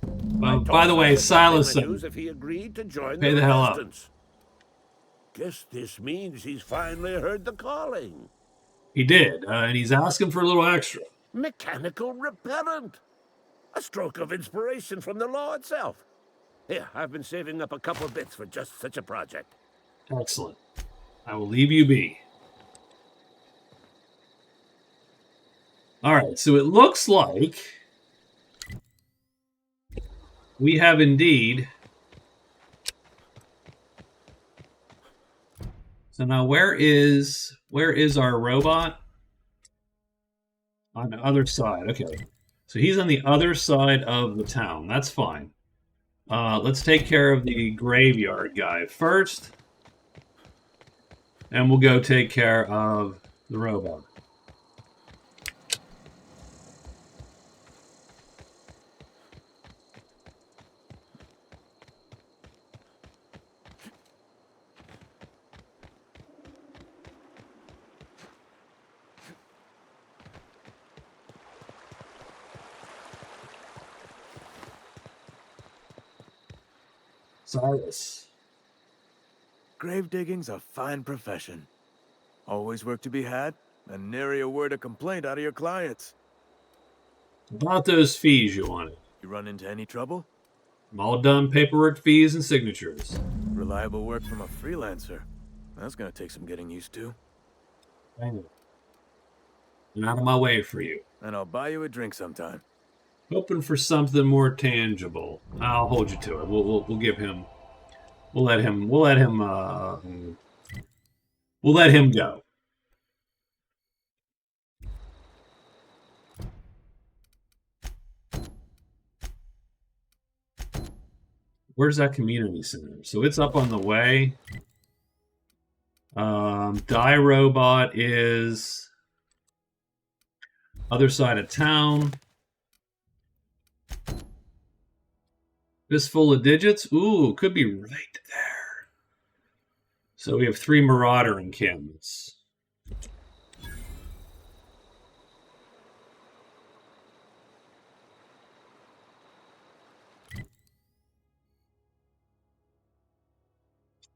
By the way, Silas said, if he agreed to join pay the hell up. Guess this means he's finally heard the calling. He did, and he's asking for a little extra. Mechanical repellent. A stroke of inspiration from the law itself. Here, I've been saving up a couple bits for just such a project. Excellent. I will leave you be. All right, so it looks like we have indeed. So now where is our robot? On the other side. Okay. So he's on the other side of the town. That's fine. Let's take care of the graveyard guy first. And we'll go take care of the robot. Silas. Grave digging's a fine profession. Always work to be had, and nary a word of complaint out of your clients. About those fees you wanted. You run into any trouble? I'm all done paperwork, fees, and signatures. Reliable work from a freelancer. That's gonna take some getting used to. I know. I'm out of my way for you. And I'll buy you a drink sometime. Hoping for something more tangible. I'll hold you to it. We'll give him. We'll let him go. Where's that community center? So it's up on the way. Die Robot is other side of town. Fistful of digits? Ooh, could be right there. So we have 3 Marauder encampments.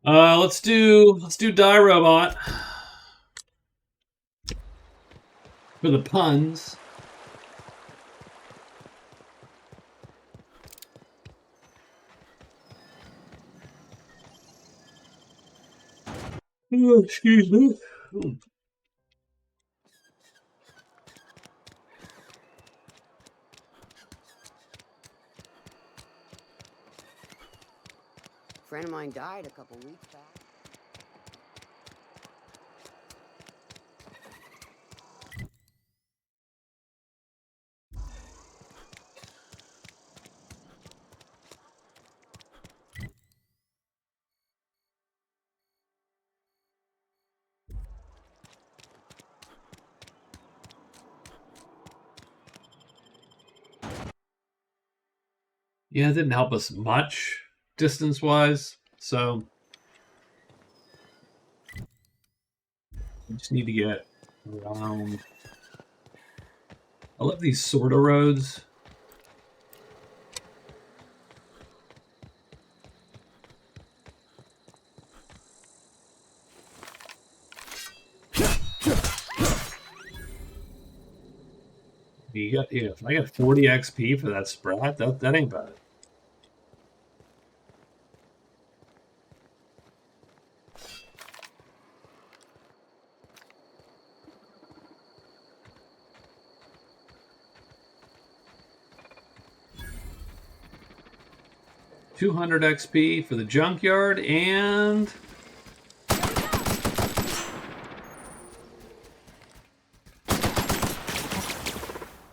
Let's do Die Robot. For the puns. Oh, excuse me. Ooh. A friend of mine died a couple weeks back. Yeah, it didn't help us much. distance-wise. So we just need to get around. I love these sort of roads. If I got 40 XP for that sprat, that ain't bad. $200 XP for the junkyard and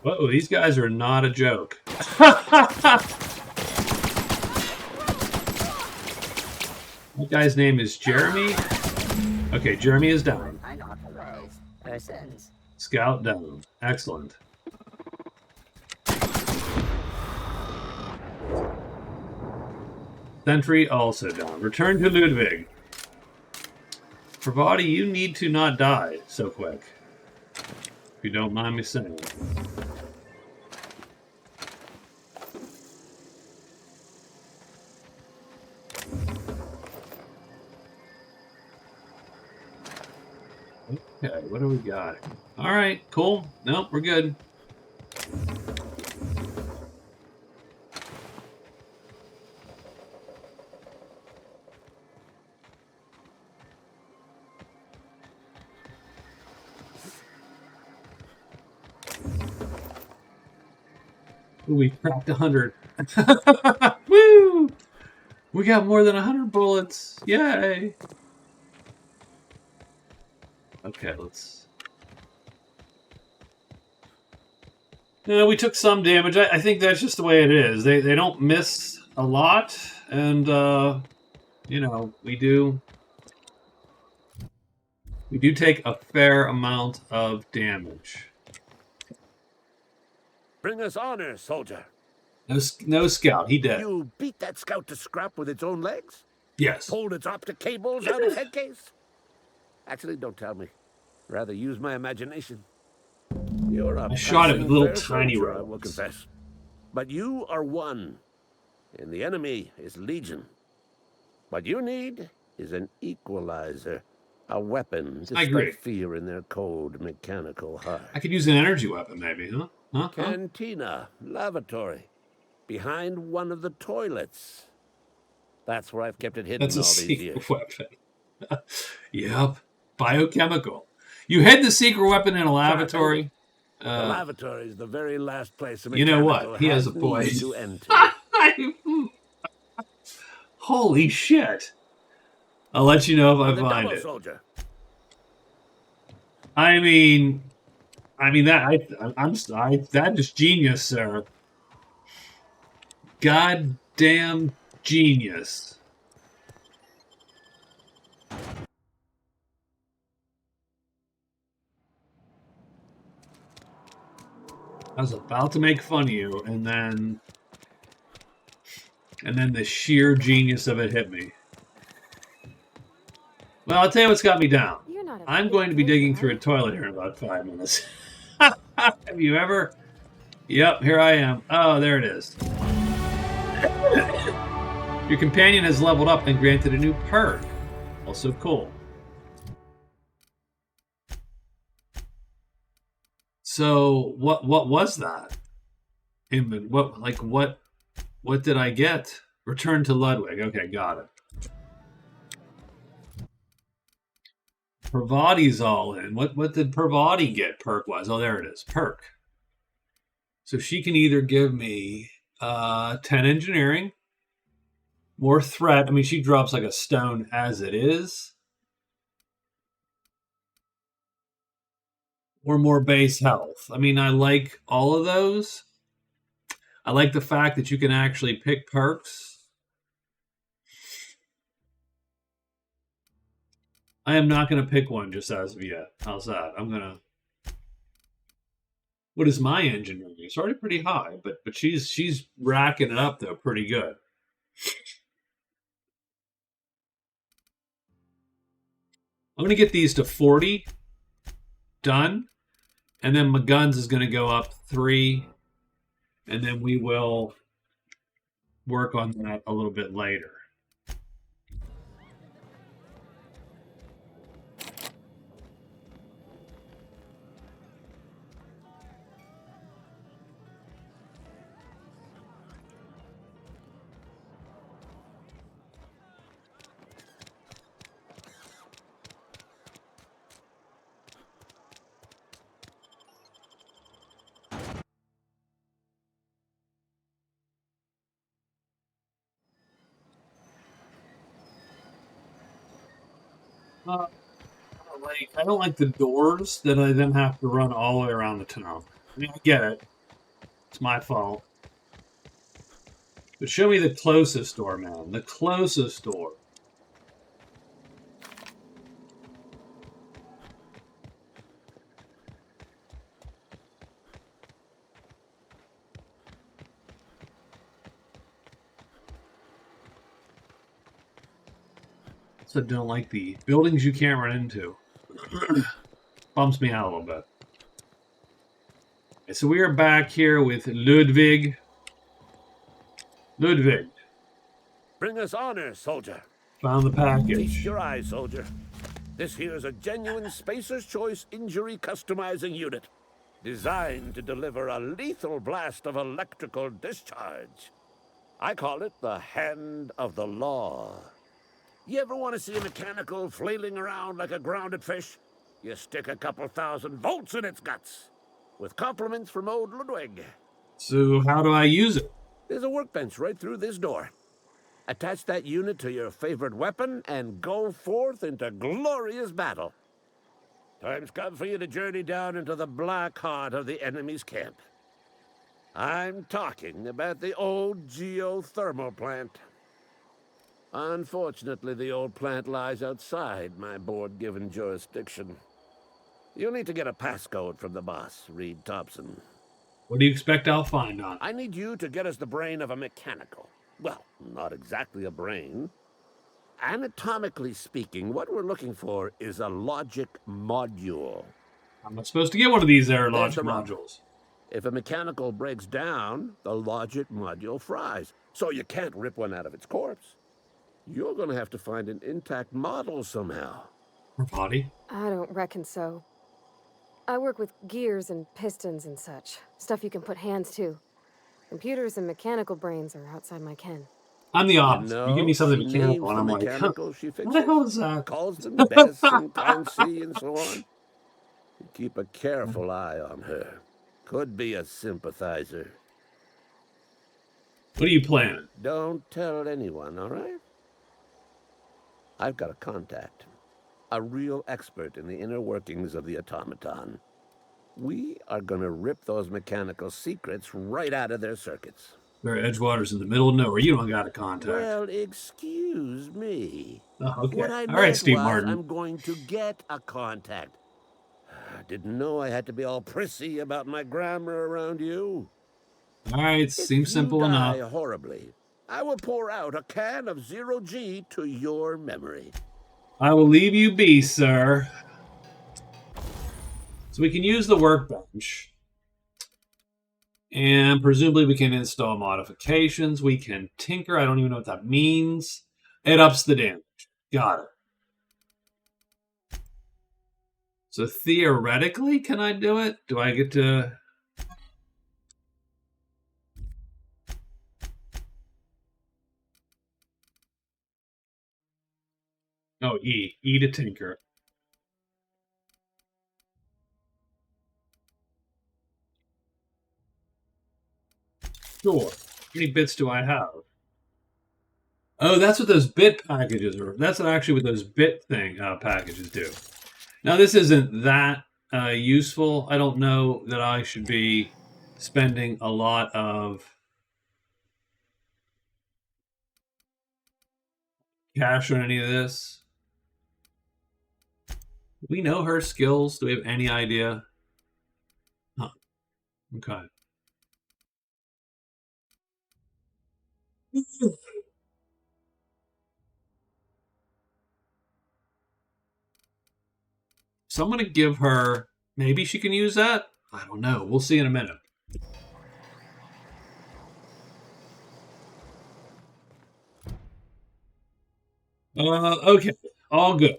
whoa, these guys are not a joke. That guy's name is Jeremy. Okay, Jeremy is down. Scout down. Excellent. Sentry also down. Return to Ludwig. Pravati, you need to not die so quick. If you don't mind me saying. Okay, what do we got? All right, cool. Nope, we're good. Ooh, we cracked 100. Woo! We got more than 100 bullets. Yay! Okay, let's... we took some damage. I think that's just the way it is. They don't miss a lot, and you know, we do take a fair amount of damage. Bring us honor, soldier. No scout. He dead. You beat that scout to scrap with its own legs? Yes. Pulled its optic cables out of head case? Actually, don't tell me. Rather use my imagination. You're a I shot it with little tiny soldier, I rounds. will confess. But you are one, and the enemy is legion. What you need is an equalizer, a weapon to I agree. strike fear in their cold mechanical heart. I could use an energy weapon, maybe, huh? Huh? Cantina, lavatory, behind one of the toilets. That's where I've kept it hidden That's a all these secret years. weapon. Yep. Biochemical. You hid the secret weapon in a lavatory. The lavatory is the very last place a You know mechanical what? He has a need point. to enter. Holy shit. I'll let you know if I The find double it. soldier. I mean that is genius, sir. Goddamn genius. I was about to make fun of you, and then the sheer genius of it hit me. Well, I'll tell you what's got me down. I'm going to be digging through a toilet here in about 5 minutes. Have you ever? Yep, here I am. Oh, there it is. Your companion has leveled up and granted a new perk. Also cool. So, what was that? What did I get? Return to Ludwig. Okay, got it. Pravati's all in. What did Pravati get perk-wise? Oh, there it is. Perk. So she can either give me 10 engineering, more threat. I mean, she drops like a stone as it is. Or more base health. I mean, I like all of those. I like the fact that you can actually pick perks. I am not going to pick one just as of yet. How's that? I'm going to... What is my engineering? It's already pretty high, but she's racking it up, though, pretty good. I'm going to get these to 40. Done. And then my guns is going to go up 3. And then we will work on that a little bit later. I don't like the doors that I then have to run all the way around the tunnel. I mean, I get it. It's my fault. But show me the closest door, man. The closest door. So I don't like the buildings you can't run into. Bumps me out a little bit. Okay, so we are back here with Ludwig. Ludwig. Bring us honor, soldier. Found the package. Feast your eyes, soldier. This here's a genuine Spacer's Choice injury customizing unit, designed to deliver a lethal blast of electrical discharge. I call it the Hand of the Law. You ever want to see a mechanical flailing around like a grounded fish? You stick a couple thousand volts in its guts. With compliments from old Ludwig. So how do I use it? There's a workbench right through this door. Attach that unit to your favorite weapon and go forth into glorious battle. Time's come for you to journey down into the black heart of the enemy's camp. I'm talking about the old geothermal plant. Unfortunately, the old plant lies outside my board-given jurisdiction. You'll need to get a passcode from the boss, Reed Thompson. What do you expect I'll find on? I need you to get us the brain of a mechanical. Well, not exactly a brain. Anatomically speaking, what we're looking for is a logic module. I'm not supposed to get one of these there There's logic the rub. modules. If a mechanical breaks down, the logic module fries. So you can't rip one out of its corpse. You're going to have to find an intact model somehow. Her body? I don't reckon so. I work with gears and pistons and such. Stuff you can put hands to. Computers and mechanical brains are outside my ken. I'm the opposite. You give me something she mechanical, names and the I'm like, mechanical she what fixes. the hell is that? Calls them Bess and Clancy and so on. You keep a careful eye on her. Could be a sympathizer. What are you planning? Don't tell anyone, all right? I've got a contact. A real expert in the inner workings of the automaton. We are going to rip those mechanical secrets right out of their circuits. Where Edgewater's in the middle of nowhere. You don't got a contact. Well, excuse me. Oh, okay. What I All meant right, Steve was Martin. I'm going to get a contact. I didn't know I had to be all prissy about my grammar around you. All right, seems simple enough. Die horribly, I will pour out a can of 0G to your memory. I will leave you be, sir. So we can use the workbench. And presumably we can install modifications. We can tinker. I don't even know what that means. It ups the damage. Got it. So theoretically, can I do it? Do I get to... Oh, E. E to tinker. Sure. How many bits do I have? Oh, that's what those bit packages are. That's actually what those bit packages do. Now, this isn't that useful. I don't know that I should be spending a lot of cash on any of this. Do we know her skills? Do we have any idea? Huh. Okay. So I'm going to give her... Maybe she can use that? I don't know. We'll see in a minute. Okay. All good.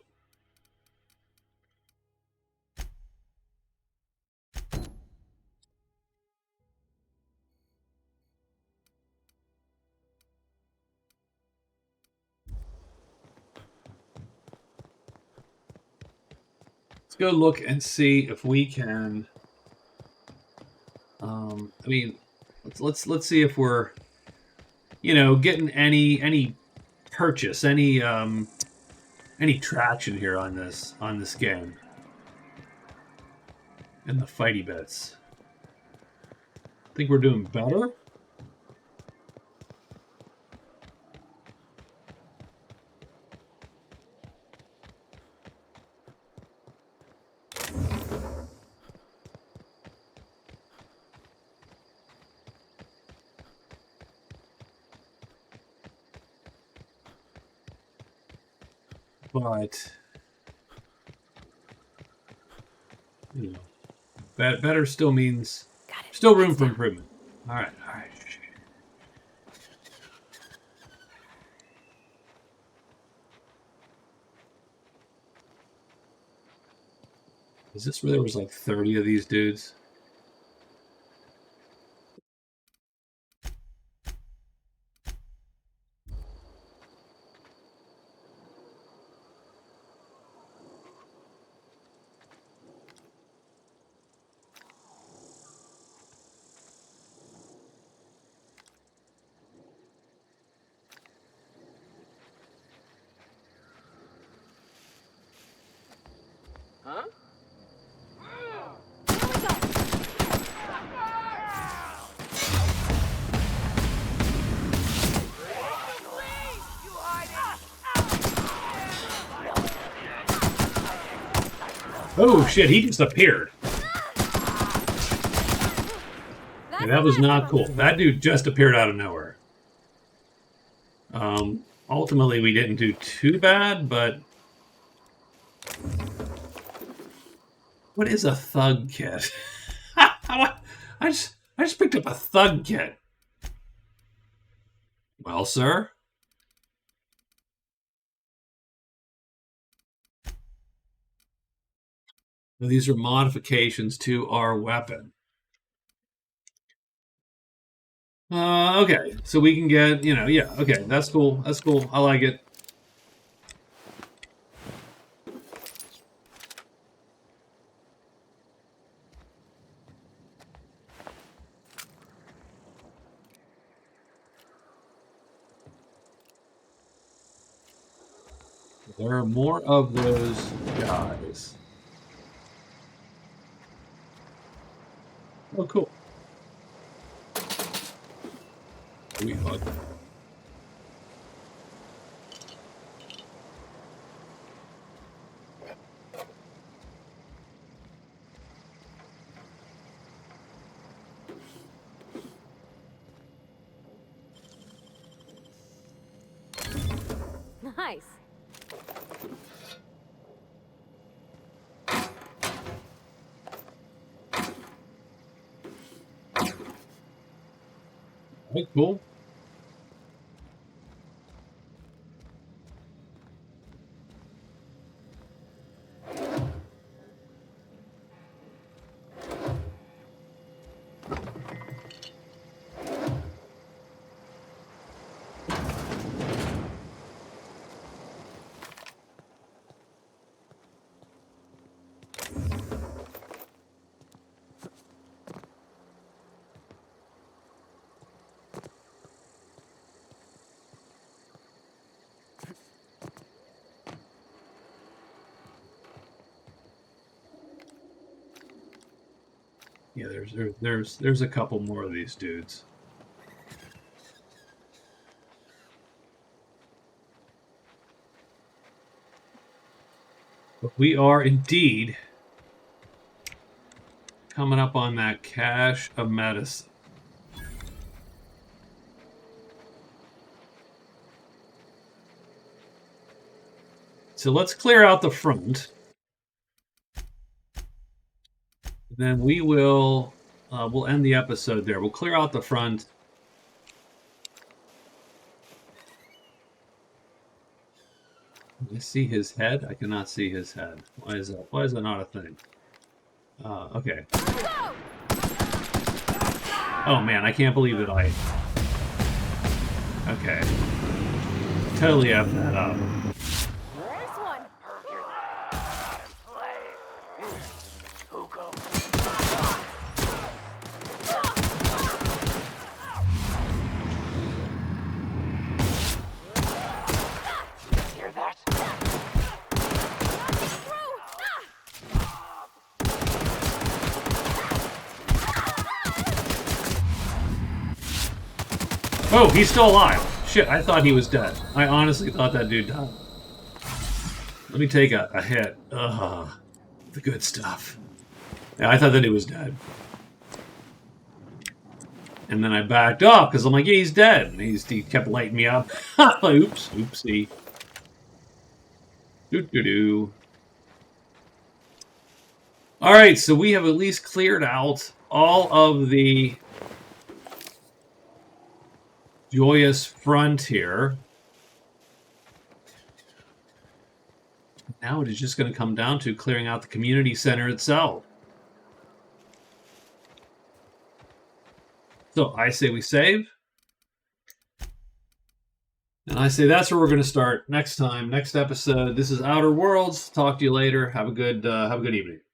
Let's go look and see if we can... I mean, let's see if we're, you know, getting any purchase, any traction here on this game. And the fighty bits. I think we're doing better. But, you know, better still means still room for improvement. All right. Is this where there was like 30 of these dudes? Huh? Oh shit, he just appeared. Yeah, that was not cool. That dude just appeared out of nowhere. Ultimately, we didn't do too bad, but... What is a thug kit? I just picked up a thug kit. Well, sir? These are modifications to our weapon. Okay, so we can get, you know, yeah, okay, that's cool. That's cool. I like it. There are more of those guys. Oh, cool. We hug. Nice. Right, cool. Yeah, there's a couple more of these dudes. But we are indeed coming up on that cache of medicine. So let's clear out the front. then we will we'll end the episode there. We'll clear out the front. Can I see his head? I cannot see his head. Why is that? Why is that not a thing? Okay. Oh man, I can't believe that I... Okay. Totally effed that up. Oh, he's still alive. Shit, I thought he was dead. I honestly thought that dude died. Let me take a hit. Ugh. The good stuff. Yeah, I thought that he was dead. And then I backed off, because I'm like, yeah, he's dead. And he kept lighting me up. Oops, oopsie. Doo-doo-doo. Alright, so we have at least cleared out all of the joyous front here. Now it is just going to come down to clearing out the community center itself. So I say we save. And I say that's where we're going to start next time, next episode. This is Outer Worlds. Talk to you later. Have a good evening.